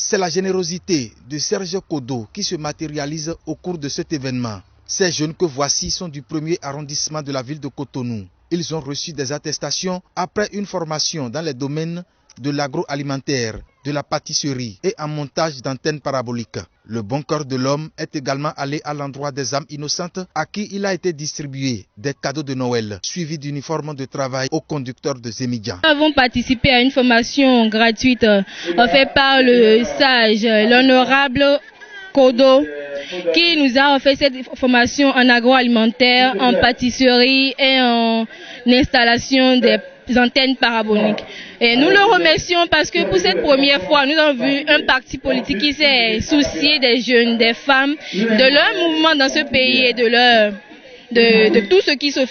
C'est la générosité de Serge Kodo qui se matérialise au cours de cet événement. Ces jeunes que voici sont du 1er arrondissement de la ville de Cotonou. Ils ont reçu des attestations après une formation dans les domaines de l'agroalimentaire, de la pâtisserie et en montage d'antennes paraboliques. Le bon cœur de l'homme est également allé à l'endroit des âmes innocentes à qui il a été distribué des cadeaux de Noël, suivis d'uniformes de travail aux conducteurs de Zemidia. Nous avons participé à une formation gratuite offerte par le sage, l'honorable Kodo, qui nous a offert cette formation en agroalimentaire, en pâtisserie et en installation des antennes paraboliques. Et nous le remercions parce que pour cette première fois, nous avons vu un parti politique qui s'est soucié des jeunes, des femmes, de leur mouvement dans ce pays et de tout ce qui se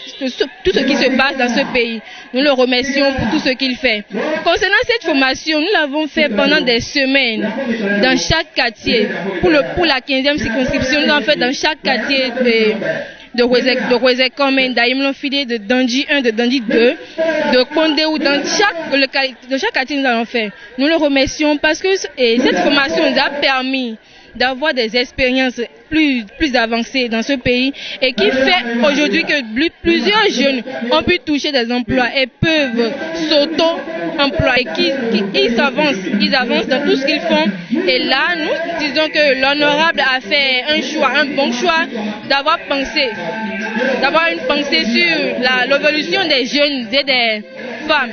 passe dans ce pays. Nous le remercions pour tout ce qu'il fait. Concernant cette formation, nous l'avons fait pendant des semaines dans chaque quartier. Pour la 15e circonscription, nous l'avons fait dans chaque quartier de Wezekome, d'Aïmlonfide, de Danji 1, de Danji 2, de Kondéou, dans chaque quartier nous l'avons fait. Nous le remercions parce que cette formation nous a permis d'avoir des expériences plus avancées dans ce pays et qui fait aujourd'hui que plusieurs jeunes ont pu toucher des emplois et peuvent s'auto-employer. Ils avancent dans tout ce qu'ils font. Et là, nous disons que l'honorable a fait un bon choix d'avoir une pensée sur l'évolution des jeunes et des femmes.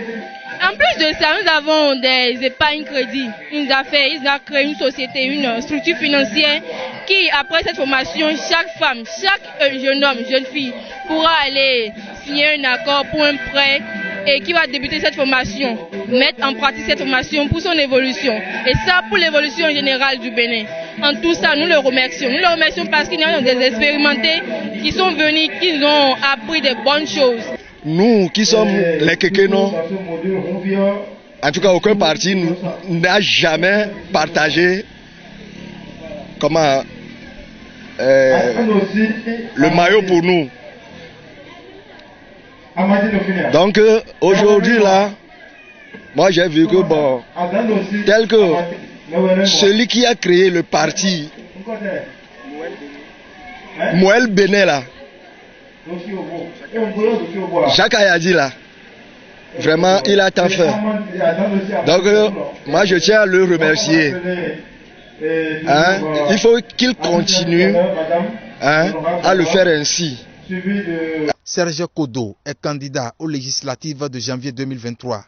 En plus de ça, nous avons des épargnes crédits. Il a créé une société, une structure financière qui, après cette formation, chaque femme, chaque jeune homme, jeune fille pourra aller signer un accord pour un prêt et qui va débuter cette formation, mettre en pratique cette formation pour son évolution. Et ça, pour l'évolution générale du Bénin. En tout ça, nous le remercions. Nous le remercions parce qu'il y a des expérimentés qui sont venus, qui nous ont appris de bonnes choses. Nous qui sommes les Kekeno, en tout cas aucun parti n'a jamais partagé le maillot pour nous. Donc aujourd'hui là, moi j'ai vu que tel que celui qui a créé le parti, Moël Bénin là, Jacques Ayadi là, vraiment il a tant fait. Donc moi je tiens à le remercier. Il faut qu'il continue à le faire ainsi. Serge Kodo est candidat aux législatives de janvier 2023,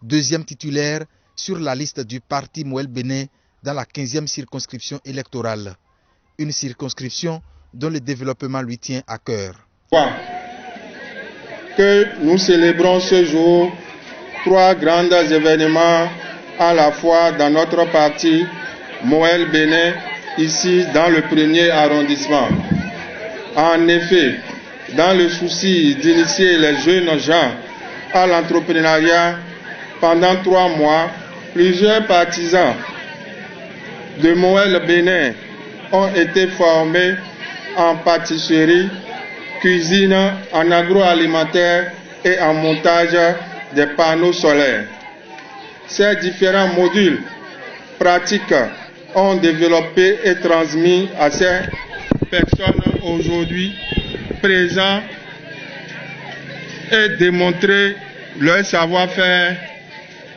deuxième titulaire sur la liste du parti Moël Bénin dans la 15e circonscription électorale. Une circonscription dont le développement lui tient à cœur. Que nous célébrons ce jour 3 grands événements à la fois dans notre parti Moël Bénin, ici dans le 1er arrondissement. En effet, dans le souci d'initier les jeunes gens à l'entrepreneuriat, pendant 3 mois, plusieurs partisans de Moël Bénin ont été formés en pâtisserie, cuisine, en agroalimentaire et en montage des panneaux solaires. Ces différents modules pratiques ont développé et transmis à ces personnes aujourd'hui présentes et démontré leur savoir-faire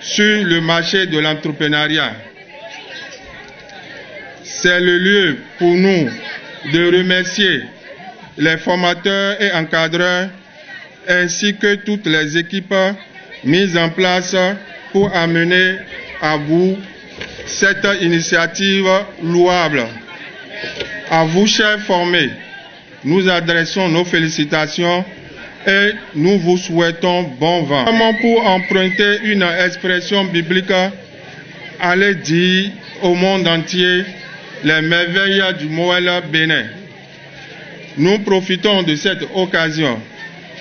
sur le marché de l'entrepreneuriat. C'est le lieu pour nous de remercier les formateurs et encadreurs ainsi que toutes les équipes mises en place pour amener à bout cette initiative louable. À vous, chers formés, nous adressons nos félicitations et nous vous souhaitons bon vent. Pour emprunter une expression biblique, allez dire au monde entier les merveilles du Moël Bénin. Nous profitons de cette occasion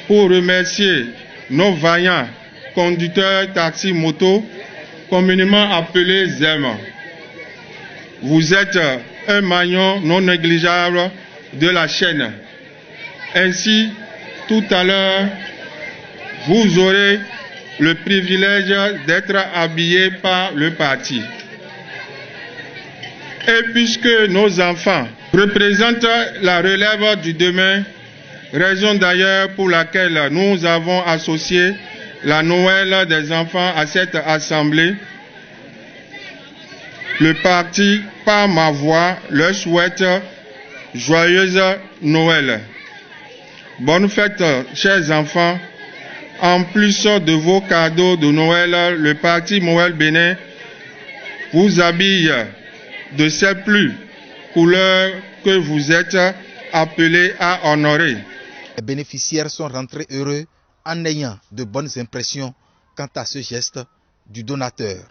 pour remercier nos vaillants conducteurs taxi-moto, communément appelés ZEM. Vous êtes un maillon non négligeable de la chaîne. Ainsi, tout à l'heure, vous aurez le privilège d'être habillé par le parti. Et puisque nos enfants représentent la relève du demain, raison d'ailleurs pour laquelle nous avons associé la Noël des enfants à cette assemblée, le parti, par ma voix, leur souhaite joyeuse Noël. Bonne fête, chers enfants. En plus de vos cadeaux de Noël, le parti Moël Bénin vous habille de ces plus couleurs que vous êtes appelés à honorer. Les bénéficiaires sont rentrés heureux en ayant de bonnes impressions quant à ce geste du donateur.